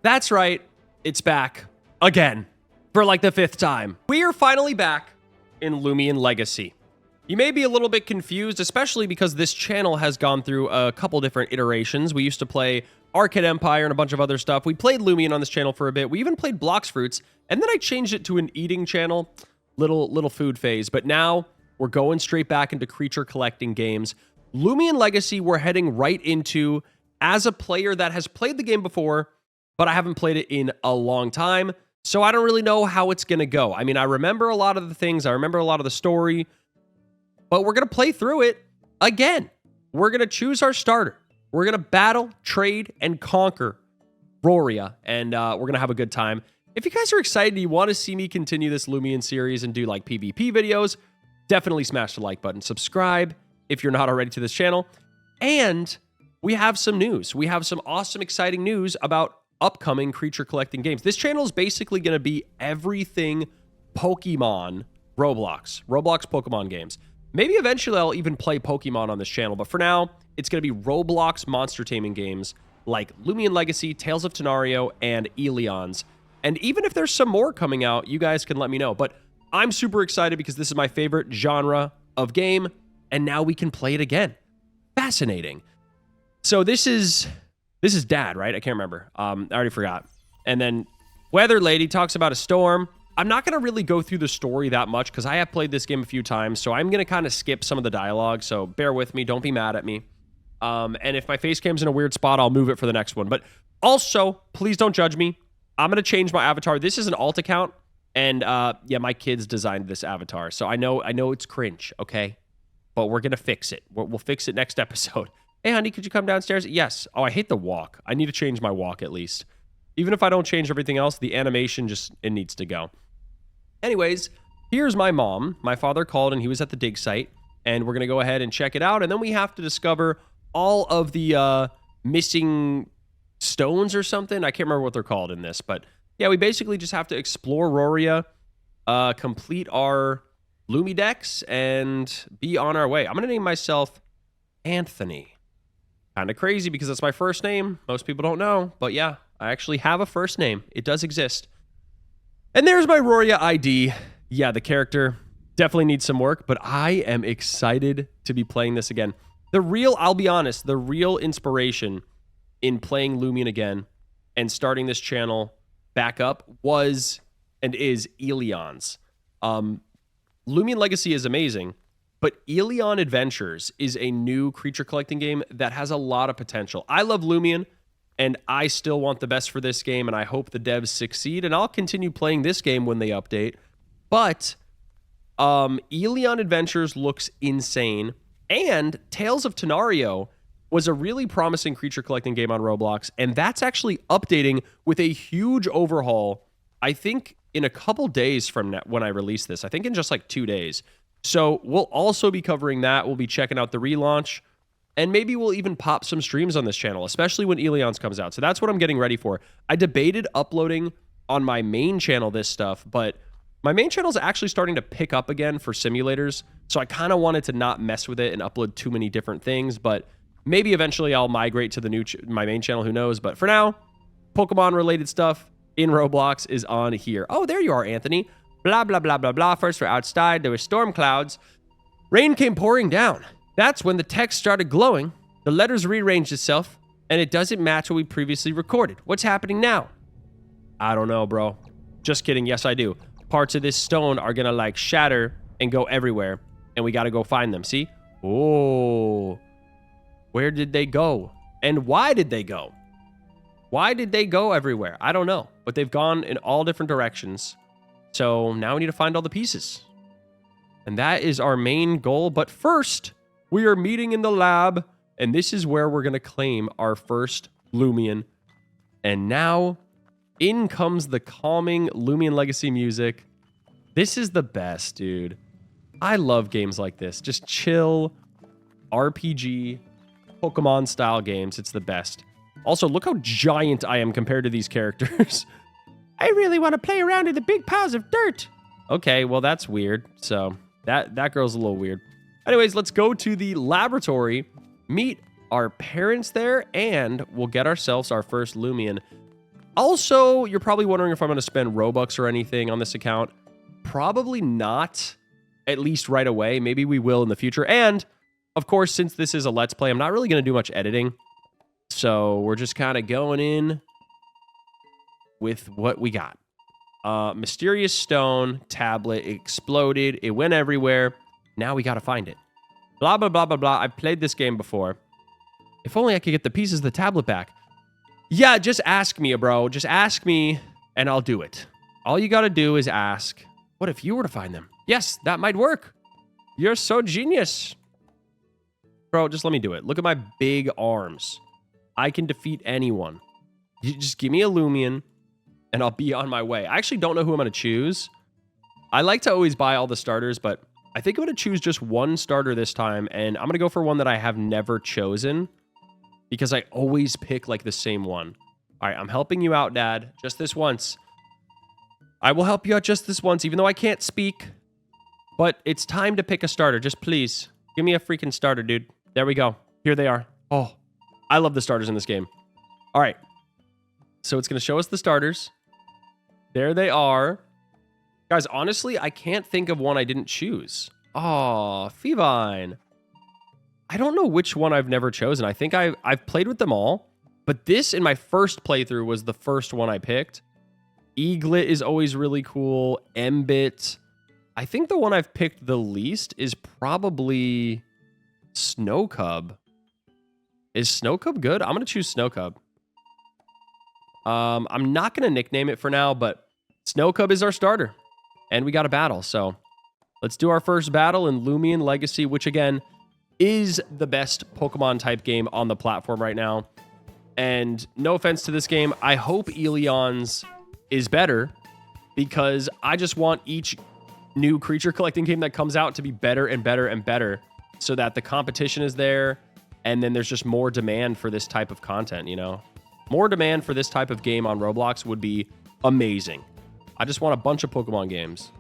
That's right, it's back again for like the 5th time. We are finally back in Lumian Legacy. You may be a little bit confused, especially because this channel has gone through a couple different iterations. We used to play Arcade Empire and a bunch of other stuff. We played Lumian on this channel for a bit. We even played Blox Fruits, and then I changed it to an eating channel, little food phase. But now we're going straight back into creature collecting games. Lumian Legacy, we're heading right into as a player that has played the game before, but I haven't played it in a long time, so I don't really know how it's going to go. I mean, I remember a lot of the things. I remember a lot of the story, but we're going to play through it again. We're going to choose our starter. We're going to battle, trade, and conquer Roria, and we're going to have a good time. If you guys are excited and you want to see me continue this Lumian series and do like PvP videos, definitely smash the like button. Subscribe if you're not already to this channel. And we have some news. We have some awesome, exciting news about upcoming creature collecting games. This channel is basically going to be everything Pokemon Roblox Pokemon games. Maybe eventually I'll even play Pokemon on this channel, but for now, it's going to be Roblox monster taming games like Lumian Legacy, Tales of Tenario, and Eleons. And even if there's some more coming out, you guys can let me know. But I'm super excited because this is my favorite genre of game, and now we can play it again. Fascinating. So this is Dad, right? I can't remember. I already forgot. And then Weather Lady talks about a storm. I'm not going to really go through the story that much because I have played this game a few times, so I'm going to kind of skip some of the dialogue, so bear with me. Don't be mad at me. And if my face cam's in a weird spot, I'll move it for the next one. But also, please don't judge me. I'm going to change my avatar. This is an alt account, and yeah, my kids designed this avatar, so I know it's cringe, okay? But we're going to fix it. We'll fix it next episode. Hey, honey, could you come downstairs? Yes. Oh, I hate the walk. I need to change my walk at least. Even if I don't change everything else, the animation it needs to go. Anyways, here's my mom. My father called and he was at the dig site, and we're going to go ahead and check it out, and then we have to discover all of the missing stones or something. I can't remember what they're called in this, but yeah, we basically just have to explore Roria, complete our Lumidex, and be on our way. I'm going to name myself Anthony. Kind of crazy because that's my first name. Most people don't know, but yeah, I actually have a first name. It does exist. And there's my Roria ID. Yeah, the character definitely needs some work, but I am excited to be playing this again. I'll be honest, the real inspiration in playing Lumian again and starting this channel back up was and is Eleons. Lumian Legacy is amazing, but Eleon Adventures is a new creature collecting game that has a lot of potential. I love Lumian, and I still want the best for this game, and I hope the devs succeed, and I'll continue playing this game when they update. But Eleon Adventures looks insane, and Tales of Tenario was a really promising creature collecting game on Roblox, and that's actually updating with a huge overhaul, I think, in a couple days from when I release this. I think in just like 2 days. So we'll also be covering that. We'll be checking out the relaunch, and maybe we'll even pop some streams on this channel, especially when Eleons comes out. So that's what I'm getting ready for. I debated uploading on my main channel this stuff, but my main channel is actually starting to pick up again for simulators. So I kind of wanted to not mess with it and upload too many different things, but maybe eventually I'll migrate to the my main channel, who knows? But for now, Pokemon related stuff in Roblox is on here. Oh, there you are, Anthony. Blah, blah, blah, blah, blah. First, we're outside. There were storm clouds. Rain came pouring down. That's when the text started glowing. The letters rearranged itself, and it doesn't match what we previously recorded. What's happening now? I don't know, bro. Just kidding. Yes, I do. Parts of this stone are going to, like, shatter and go everywhere, and we got to go find them. See? Oh. Where did they go? And why did they go? Why did they go everywhere? I don't know, but they've gone in all different directions. So now we need to find all the pieces. And that is our main goal. But first, we are meeting in the lab, and this is where we're going to claim our first Lumian. And now, in comes the calming Lumian Legacy music. This is the best, dude. I love games like this. Just chill, RPG, Pokemon-style games. It's the best. Also, look how giant I am compared to these characters. I really want to play around in the big piles of dirt. Okay, well, that's weird. So that girl's a little weird. Anyways, let's go to the laboratory, meet our parents there, and we'll get ourselves our first Lumian. Also, you're probably wondering if I'm going to spend Robux or anything on this account. Probably not, at least right away. Maybe we will in the future. And, of course, since this is a Let's Play, I'm not really going to do much editing. So we're just kind of going in with what we got. Mysterious stone, tablet, it exploded. It went everywhere. Now we got to find it. Blah, blah, blah, blah, blah. I've played this game before. If only I could get the pieces of the tablet back. Yeah, just ask me, bro. Just ask me, and I'll do it. All you got to do is ask, what if you were to find them? Yes, that might work. You're so genius. Bro, just let me do it. Look at my big arms. I can defeat anyone. You just give me a Lumian, and I'll be on my way. I actually don't know who I'm going to choose. I like to always buy all the starters, but I think I'm going to choose just one starter this time, and I'm going to go for one that I have never chosen because I always pick like the same one. All right, I'm helping you out, Dad, just this once. I will help you out just this once, even though I can't speak, but it's time to pick a starter. Just please give me a freaking starter, dude. There we go. Here they are. Oh, I love the starters in this game. All right. So it's going to show us the starters. There they are. Guys, honestly, I can't think of one I didn't choose. Oh, Fevine. I don't know which one I've never chosen. I think I've played with them all, but this in my first playthrough was the first one I picked. Eaglet is always really cool. Mbit. I think the one I've picked the least is probably Snow Cub. Is Snow Cub good? I'm going to choose Snow Cub. I'm not going to nickname it for now, but Snow Cub is our starter. And we got a battle, so let's do our first battle in Lumian Legacy, which again is the best Pokemon type game on the platform right now. And no offense to this game, I hope Elyon's is better because I just want each new creature collecting game that comes out to be better and better and better so that the competition is there and then there's just more demand for this type of content, you know? More demand for this type of game on Roblox would be amazing. I just want a bunch of Pokemon games.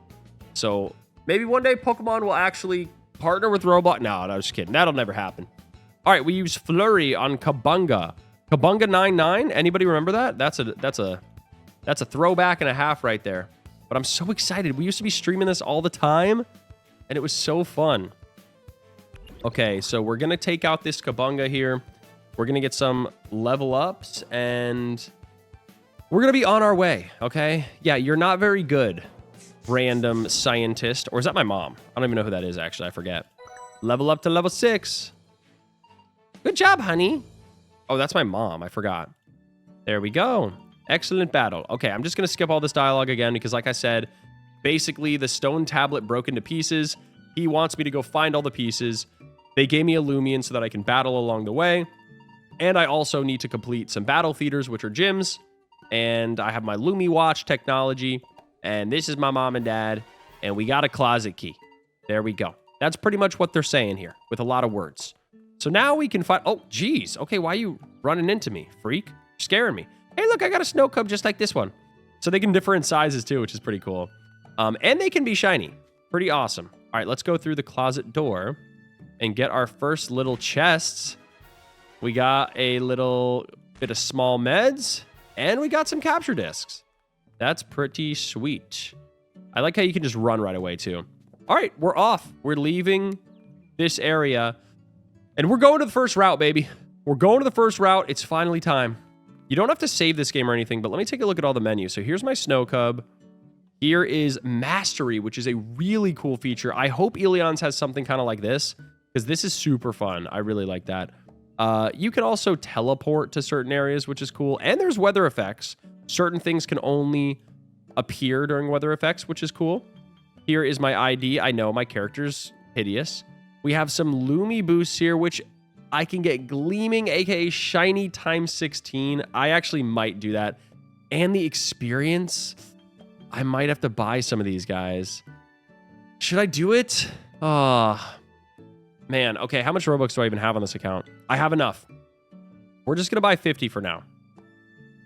So maybe one day Pokemon will actually partner with Roblox. No, I was just kidding. That'll never happen. All right, we use Flurry on Kabunga. Kabunga 99. Anybody remember that? That's a throwback and a half right there. But I'm so excited. We used to be streaming this all the time, and it was so fun. Okay, so we're gonna take out this Kabunga here. We're gonna get some level ups, and we're going to be on our way, okay? Yeah, you're not very good, random scientist. Or is that my mom? I don't even know who that is, actually. I forget. Level up to level 6. Good job, honey. Oh, that's my mom. I forgot. There we go. Excellent battle. Okay, I'm just going to skip all this dialogue again because, like I said, basically the stone tablet broke into pieces. He wants me to go find all the pieces. They gave me a Lumian so that I can battle along the way. And I also need to complete some battle feeders, which are gyms. And I have my Lumi watch technology, and this is my mom and dad, and we got a closet key. There we go. That's pretty much what they're saying here with a lot of words. So now we can find... Oh, geez. Okay, why are you running into me, freak? You're scaring me. Hey, look, I got a Snow Cub just like this one. So they can differ in sizes too, which is pretty cool. And they can be shiny. Pretty awesome. All right, let's go through the closet door and get our first little chests. We got a little bit of small meds. And we got some capture discs. That's pretty sweet. I like how you can just run right away, too. All right, we're off. We're leaving this area. And we're going to the first route, baby. We're going to the first route. It's finally time. You don't have to save this game or anything, but let me take a look at all the menus. So here's my Snow Cub. Here is Mastery, which is a really cool feature. I hope Elyon's has something kind of like this, because this is super fun. I really like that. You can also teleport to certain areas, which is cool. And there's weather effects. Certain things can only appear during weather effects, which is cool. Here is my ID. I know my character's hideous. We have some Lumi boosts here, which I can get Gleaming, aka Shiny times 16. I actually might do that. And the experience, I might have to buy some of these guys. Should I do it? Man, okay, how much Robux do I even have on this account? I have enough. We're just going to buy 50 for now.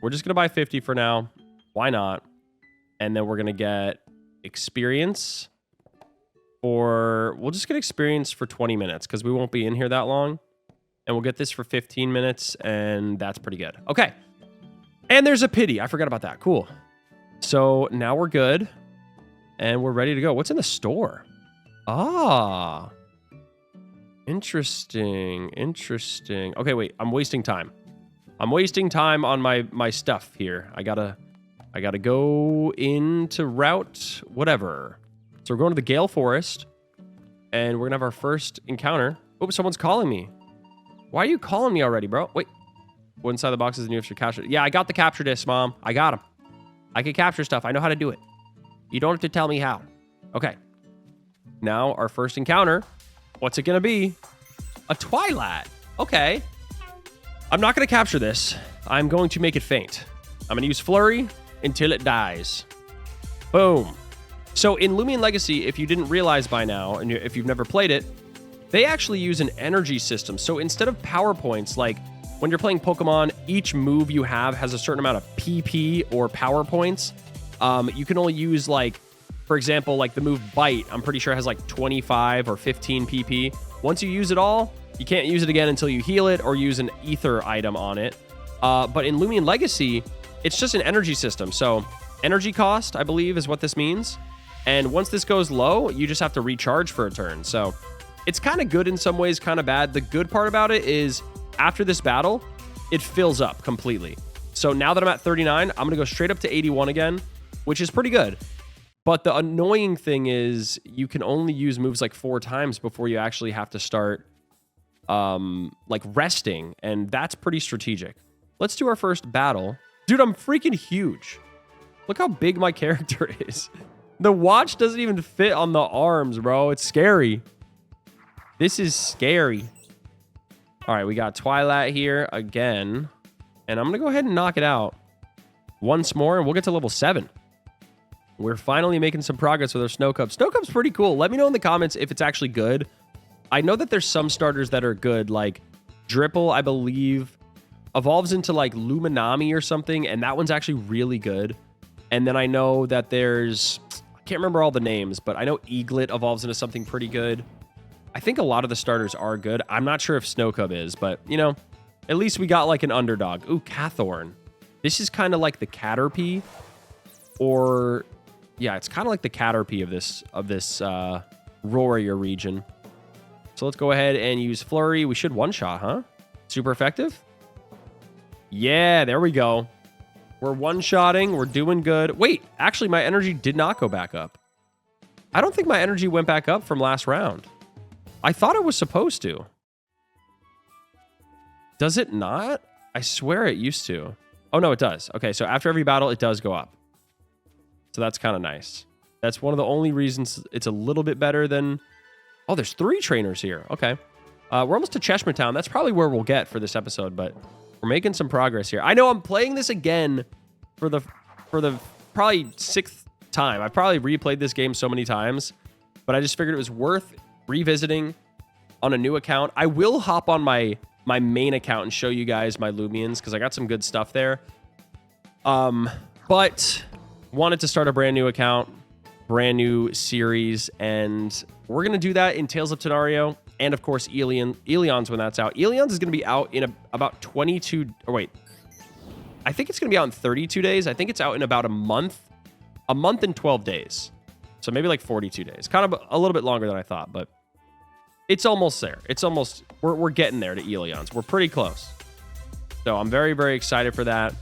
We're just going to buy 50 for now. Why not? And then we're going to get experience for... We'll just get experience for 20 minutes because we won't be in here that long. And we'll get this for 15 minutes, and that's pretty good. Okay. And there's a pity. I forgot about that. Cool. So now we're good. And we're ready to go. What's in the store? Ah. Interesting. Interesting. Okay, wait. I'm wasting time. I'm wasting time on my stuff here. I gotta go into route whatever. So we're going to the Gale Forest. And we're gonna have our first encounter. Oh, someone's calling me. Why are you calling me already, bro? Wait. What inside the box is the new extra capture? Yeah, I got the capture disc, Mom. I got them. I can capture stuff. I know how to do it. You don't have to tell me how. Okay. Now, our first encounter. What's it going to be? A Twilight. Okay. I'm not going to capture this. I'm going to make it faint. I'm going to use Flurry until it dies. Boom. So, in Lumian Legacy, if you didn't realize by now, and if you've never played it, they actually use an energy system. So, instead of power points, like when you're playing Pokemon, each move you have has a certain amount of PP or power points. You can only use, like, for example, like the move Bite, I'm pretty sure it has like 25 or 15 PP. Once you use it all, you can't use it again until you heal it or use an ether item on it. But in Lumian Legacy, it's just an energy system. So energy cost, I believe, is what this means. And once this goes low, you just have to recharge for a turn. So it's kind of good in some ways, kind of bad. The good part about it is after this battle, it fills up completely. So now that I'm at 39, I'm going to go straight up to 81 again, which is pretty good. But the annoying thing is you can only use moves like 4 times before you actually have to start like resting. And that's pretty strategic. Let's do our first battle. Dude, I'm freaking huge. Look how big my character is. The watch doesn't even fit on the arms, bro. It's scary. This is scary. All right, we got Twilight here again. And I'm going to go ahead and knock it out once more, and we'll get to level 7. We're finally making some progress with our Snowcup. Snowcup's pretty cool. Let me know in the comments if it's actually good. I know that there's some starters that are good, like Dripple, I believe, evolves into like Luminami or something, and that one's actually really good. And then I know that there's, I can't remember all the names, but I know Eaglet evolves into something pretty good. I think a lot of the starters are good. I'm not sure if Snowcup is, but, you know, at least we got like an underdog. Ooh, Cathorn. This is kind of like the Caterpie, or yeah, it's kind of like the Caterpie of this Roria region. So let's go ahead and use Flurry. We should one-shot, huh? Super effective? Yeah, there we go. We're one-shotting. We're doing good. Wait, actually, my energy did not go back up. I don't think my energy went back up from last round. I thought it was supposed to. Does it not? I swear it used to. Oh, no, it does. Okay, so after every battle, it does go up. So that's kind of nice. That's one of the only reasons it's a little bit better than... Oh, there's 3 trainers here. Okay. We're almost to Cheshire Town. That's probably where we'll get for this episode, but we're making some progress here. I know I'm playing this again for the probably 6th time. I've probably replayed this game so many times, but I just figured it was worth revisiting on a new account. I will hop on my main account and show you guys my Lumians because I got some good stuff there. But wanted to start a brand new account, brand new series, and we're going to do that in Tales of Tenario and, of course, Eon's when that's out. Eon's is going to be out in about 22... Or wait. I think it's going to be out in 32 days. I think it's out in about a month and 12 days. So maybe like 42 days. Kind of a little bit longer than I thought, but it's almost there. It's almost... We're getting there to Eon's. We're pretty close. So I'm very, very excited for that.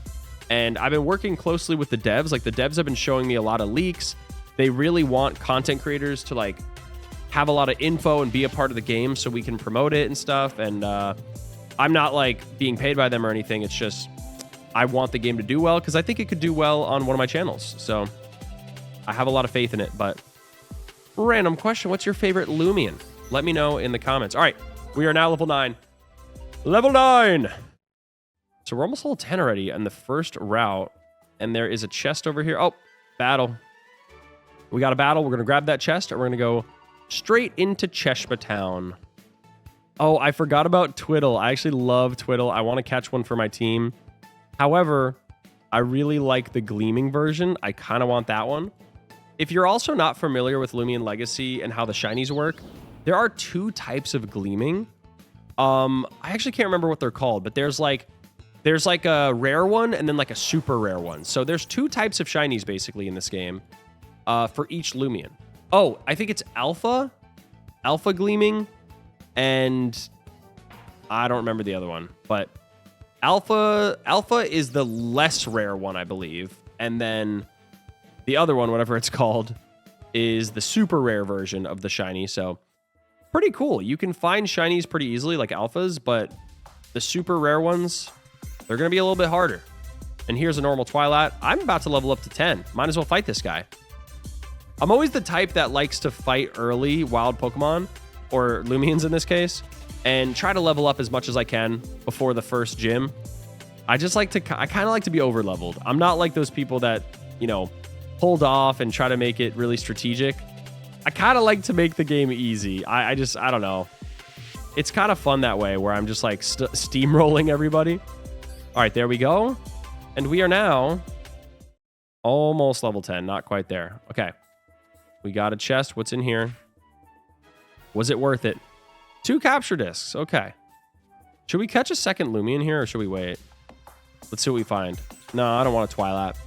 And I've been working closely with the devs. Like, the devs have been showing me a lot of leaks. They really want content creators to, like, have a lot of info and be a part of the game so we can promote it and stuff. And I'm not, like, being paid by them or anything. It's just I want the game to do well because I think it could do well on one of my channels. So I have a lot of faith in it. But random question, what's your favorite Lumian? Let me know in the comments. All right, we are now level 9. Level 9! So we're almost level 10 already on the first route. And there is a chest over here. Oh, battle. We got a battle. We're going to grab that chest, and we're going to go straight into Cheshire Town. Oh, I forgot about Twiddle. I actually love Twiddle. I want to catch one for my team. However, I really like the Gleaming version. I kind of want that one. If you're also not familiar with Lumian Legacy and how the shinies work, there are 2 types of Gleaming. I actually can't remember what they're called, but there's like There's like a rare one and then like a super rare one. So there's 2 types of shinies basically in this game for each Lumian. Oh, I think it's Alpha Gleaming, and I don't remember the other one, but Alpha is the less rare one, I believe. And then the other one, whatever it's called, is the super rare version of the shiny. So pretty cool. You can find shinies pretty easily like alphas, but the super rare ones, they're going to be a little bit harder. And here's a normal Twilight. I'm about to level up to 10. Might as well fight this guy. I'm always the type that likes to fight early wild Pokemon, or Lumians in this case, and try to level up as much as I can before the first gym. I kind of like to be over leveled. I'm not like those people that, you know, hold off and try to make it really strategic. I kind of like to make the game easy. I don't know. It's kind of fun that way where I'm just like steamrolling everybody. All right, there we go. And we are now almost level 10. Not quite there. Okay. We got a chest. What's in here? Was it worth it? 2 capture discs. Okay. Should we catch a second Lumian here or should we wait? Let's see what we find. No, I don't want a Twilight.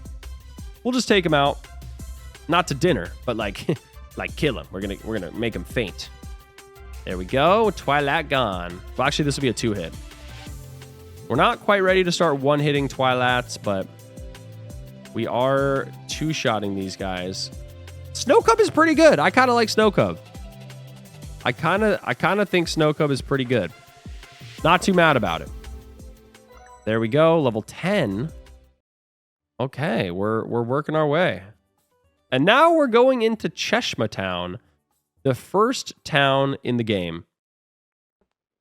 We'll just take him out. Not to dinner, but like kill him. We're gonna make him faint. There we go. Twilight gone. Well, actually, this will be a 2-hit. We're not quite ready to start 1-hitting Twilights, but we are 2-shotting these guys. Snowcub is pretty good. I kind of like Snowcub. I kind of think Snowcub is pretty good. Not too mad about it. There we go. Level 10. Okay, we're working our way. And now we're going into Cheshma Town, the first town in the game.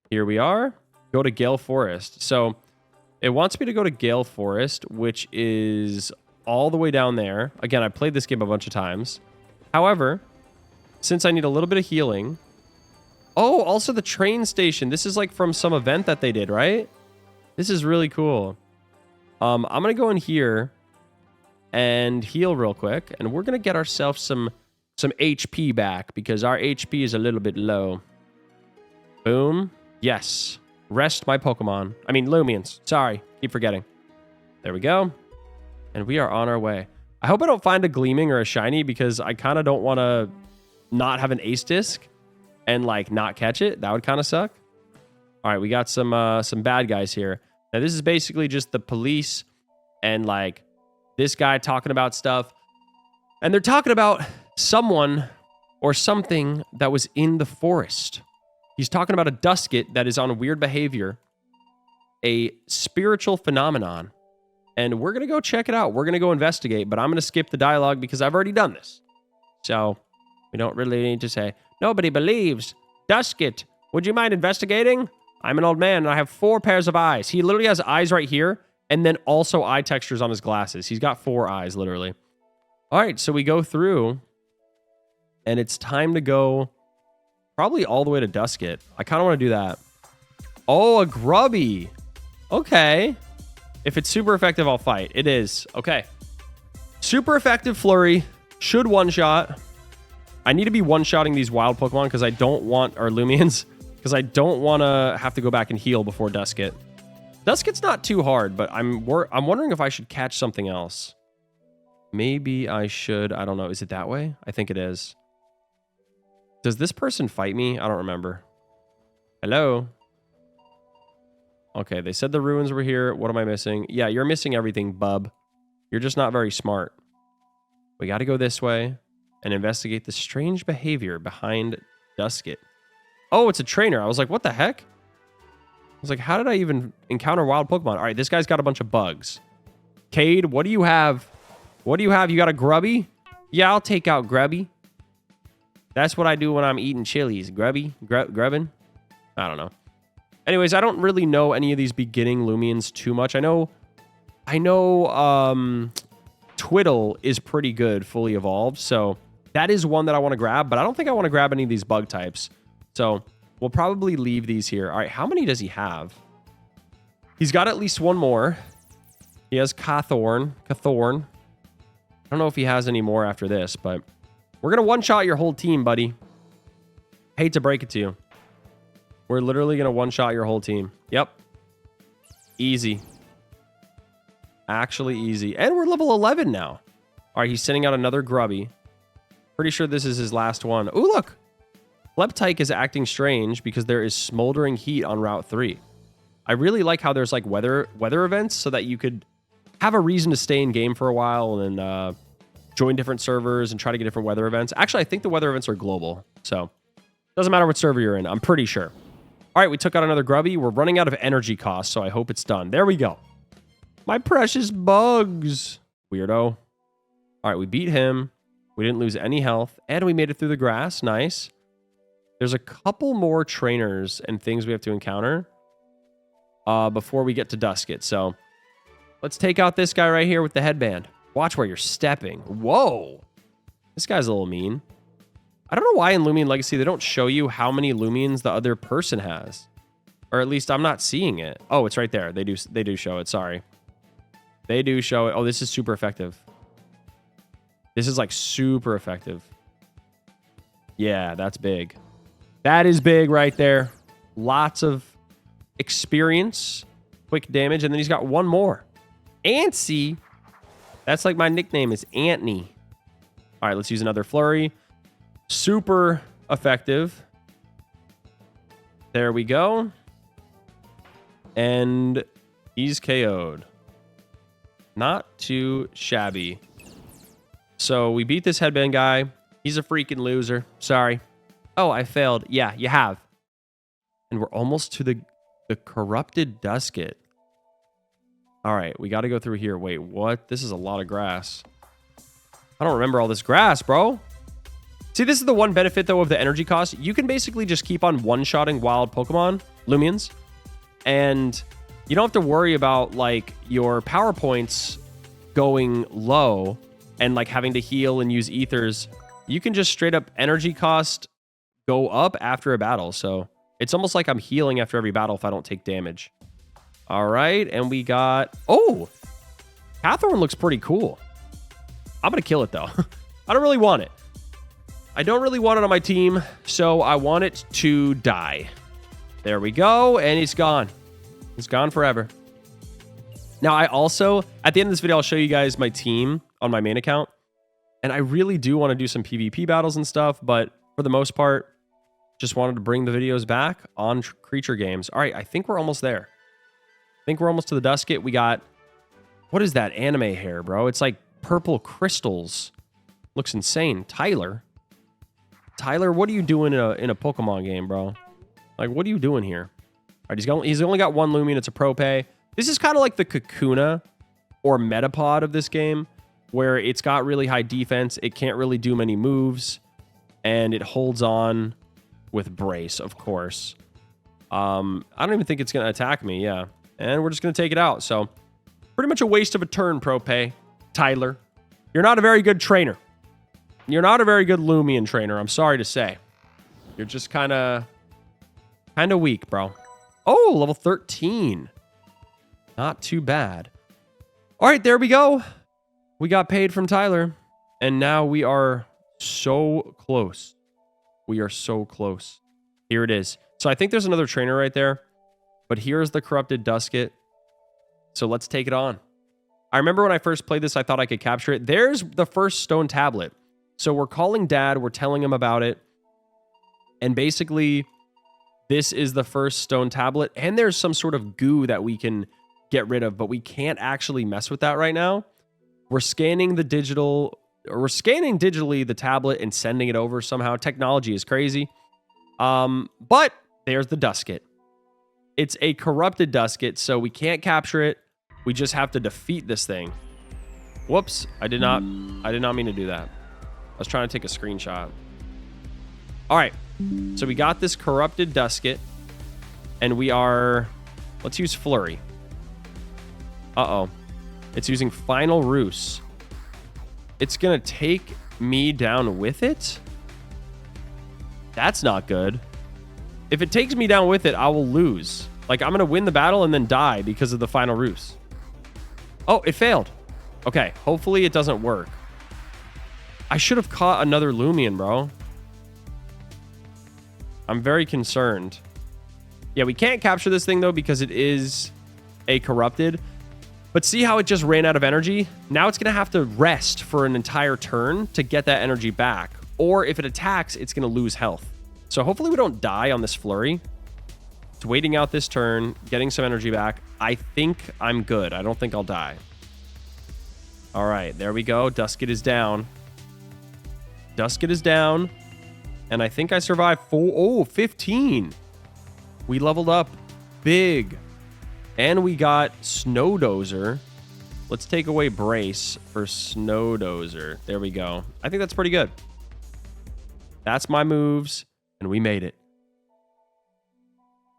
Here we are. Go to Gale Forest. So it wants me to go to Gale Forest, which is all the way down there. Again, I played this game a bunch of times. However, since I need a little bit of healing... Oh, also the train station. This is like from some event that they did, right? This is really cool. I'm going to go in here and heal real quick. And we're going to get ourselves some HP back because our HP is a little bit low. Boom. Yes. Rest my Pokemon. I mean, Lumians. Sorry. Keep forgetting. There we go. And we are on our way. I hope I don't find a Gleaming or a Shiny because I kind of don't want to not have an Ace Disc and like not catch it. That would kind of suck. All right, we got some bad guys here. Now this is basically just the police and like this guy talking about stuff. And they're talking about someone or something that was in the forest. He's talking about a Dusket that is on weird behavior, a spiritual phenomenon. And we're going to go check it out. We're going to go investigate, but I'm going to skip the dialogue because I've already done this. So we don't really need to say, nobody believes. Dusket, would you mind investigating? I'm an old man and I have 4 pairs of eyes. He literally has eyes right here and then also eye textures on his glasses. He's got 4 eyes, literally. All right, so we go through and it's time to go probably all the way to Dusket. I kind of want to do that. Oh, a Grubby. Okay. If it's super effective, I'll fight. It is. Okay. Super effective Flurry. Should one-shot. I need to be one-shotting these wild Pokemon because I don't want... Or Lumians. Because I don't want to have to go back and heal before Dusket. Dusket's not too hard, but I'm wondering if I should catch something else. Maybe I should. I don't know. Is it that way? I think it is. Does this person fight me? I don't remember. Hello? Okay, they said the ruins were here. What am I missing? Yeah, you're missing everything, bub. You're just not very smart. We got to go this way and investigate the strange behavior behind Dusket. Oh, it's a trainer. I was like, what the heck? I was like, how did I even encounter wild Pokemon? All right, this guy's got a bunch of bugs. Cade, what do you have? What do you have? You got a Grubby? Yeah, I'll take out Grubby. That's what I do when I'm eating chilies. Grubby? Grubbin? I don't know. Anyways, I don't really know any of these beginning Lumians too much. I know Twiddle is pretty good, fully evolved. So that is one that I want to grab, but I don't think I want to grab any of these bug types. So we'll probably leave these here. All right, how many does he have? He's got at least one more. He has Cathorn. I don't know if he has any more after this, but we're going to one-shot your whole team, buddy. Hate to break it to you. We're literally going to one-shot your whole team. Yep. Easy. Actually easy. And we're level 11 now. All right, he's sending out another grubby. Pretty sure this is his last one. Ooh, look. Leptike is acting strange because there is smoldering heat on Route 3. I really like how there's like weather events so that you could have a reason to stay in game for a while and join different servers and try to get different weather events. Actually, I think the weather events are global. So doesn't matter what server you're in. I'm pretty sure. All right, we took out another grubby. We're running out of energy costs, so I hope it's done. There we go. My precious bugs. Weirdo. All right, we beat him. We didn't lose any health. And we made it through the grass. Nice. There's a couple more trainers and things we have to encounter before we get to Dusket. So let's take out this guy right here with the headband. Watch where you're stepping. Whoa. This guy's a little mean. I don't know why in Lumian Legacy they don't show you how many Lumians the other person has. Or at least I'm not seeing it. Oh, it's right there. They do show it. Sorry. They do show it. Oh, this is super effective. This is like super effective. Yeah, that's big. That is big right there. Lots of experience, quick damage, and then he's got one more. Antsy. That's like my nickname is Antony. All right, let's use another flurry. Super effective. There we go. And he's KO'd. Not too shabby. So we beat this headband guy. He's a freaking loser. Sorry. Oh, I failed. Yeah, you have. And we're almost to the corrupted Dusket. All right, we got to go through here. Wait, what? This is a lot of grass. I don't remember all this grass, bro. See, this is the one benefit, though, of the energy cost. You can basically just keep on one-shotting wild Pokemon, Lumians, and you don't have to worry about, like, your power points going low and, like, having to heal and use ethers. You can just straight up energy cost go up after a battle, so it's almost like I'm healing after every battle if I don't take damage. All right, and we got... Oh! Hathorn looks pretty cool. I'm going to kill it, though. I don't really want it. I don't really want it on my team, so I want it to die. There we go, and he's gone. He's gone forever. Now, I also... At the end of this video, I'll show you guys my team on my main account, and I really do want to do some PvP battles and stuff, but for the most part, just wanted to bring the videos back on creature games. All right, I think we're almost there. I think we're almost to the Dusket. We got... What is that anime hair, bro? It's like purple crystals. Looks insane. Tyler, what are you doing in a Pokemon game, bro? Like, what are you doing here? All right, he's only got one Lumian. It's a pro pay. This is kind of like the Kakuna or Metapod of this game, where it's got really high defense. It can't really do many moves, and it holds on with Brace, of course. I don't even think it's going to attack me, yeah. And we're just going to take it out. So, pretty much a waste of a turn, pro pay. Tyler, you're not a very good trainer. You're not a very good Lumian trainer, I'm sorry to say. You're just kind of weak, bro. Oh, level 13. Not too bad. All right, there we go. We got paid from Tyler, and now we are so close. We are so close. Here it is. So I think there's another trainer right there, but here's the corrupted Dusket. So let's take it on. I remember when I first played this, I thought I could capture it. There's the first stone tablet. So we're calling Dad, we're telling him about it, and basically this is the first stone tablet, and there's some sort of goo that we can get rid of, but we can't actually mess with that right now. We're scanning digitally the tablet and sending it over somehow. Technology is crazy. But there's the Dusket. It's a corrupted Dusket, so we can't capture it. We just have to defeat this thing. Whoops, I did not mean to do that. I was trying to take a screenshot. All right, so we got this corrupted Dusket, and we are... Let's use Flurry. Uh-oh. It's using Final Roost. It's going to take me down with it? That's not good. If it takes me down with it, I will lose. Like, I'm going to win the battle and then die because of the Final Roost. Oh, it failed. Okay, hopefully it doesn't work. I should have caught another Lumian, bro. I'm very concerned. Yeah, we can't capture this thing, though, because it is a corrupted. But see how it just ran out of energy? Now it's going to have to rest for an entire turn to get that energy back. Or if it attacks, it's going to lose health. So hopefully we don't die on this flurry. It's waiting out this turn, getting some energy back. I think I'm good. I don't think I'll die. All right, there we go. Dusket is down. Dusket is down. And I think I survived 15. We leveled up big. And we got Snowdozer. Let's take away Brace for Snowdozer. There we go. I think that's pretty good. That's my moves. And we made it.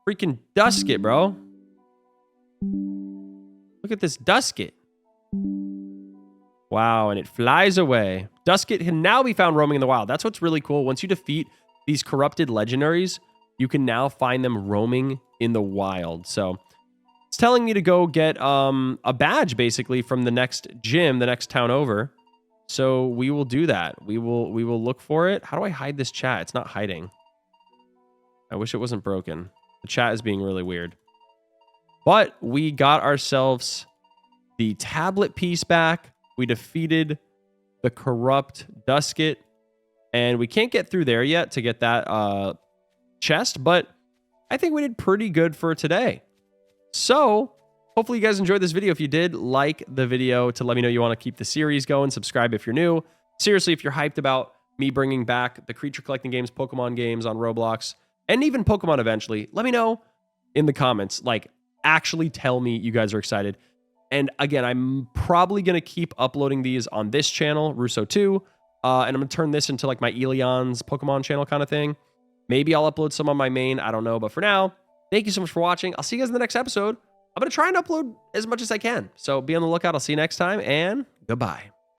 Freaking Dusket, bro. Look at this Dusket. Wow, and it flies away. Dusket can now be found roaming in the wild. That's what's really cool. Once you defeat these corrupted legendaries, you can now find them roaming in the wild. So it's telling me to go get a badge, basically, from the next gym, the next town over. So we will do that. We will look for it. How do I hide this chat? It's not hiding. I wish it wasn't broken. The chat is being really weird. But we got ourselves the tablet piece back. We defeated the corrupt Dusket. And we can't get through there yet to get that chest. But I think we did pretty good for today. So hopefully you guys enjoyed this video. If you did, like the video to let me know you want to keep the series going. Subscribe if you're new. Seriously, if you're hyped about me bringing back the creature collecting games, Pokemon games on Roblox, and even Pokemon eventually, let me know in the comments. Like, actually tell me you guys are excited. And again, I'm probably going to keep uploading these on this channel, Russo 2. And I'm going to turn this into like my Elion's Pokemon channel kind of thing. Maybe I'll upload some on my main. I don't know. But for now, thank you so much for watching. I'll see you guys in the next episode. I'm going to try and upload as much as I can. So be on the lookout. I'll see you next time. And goodbye.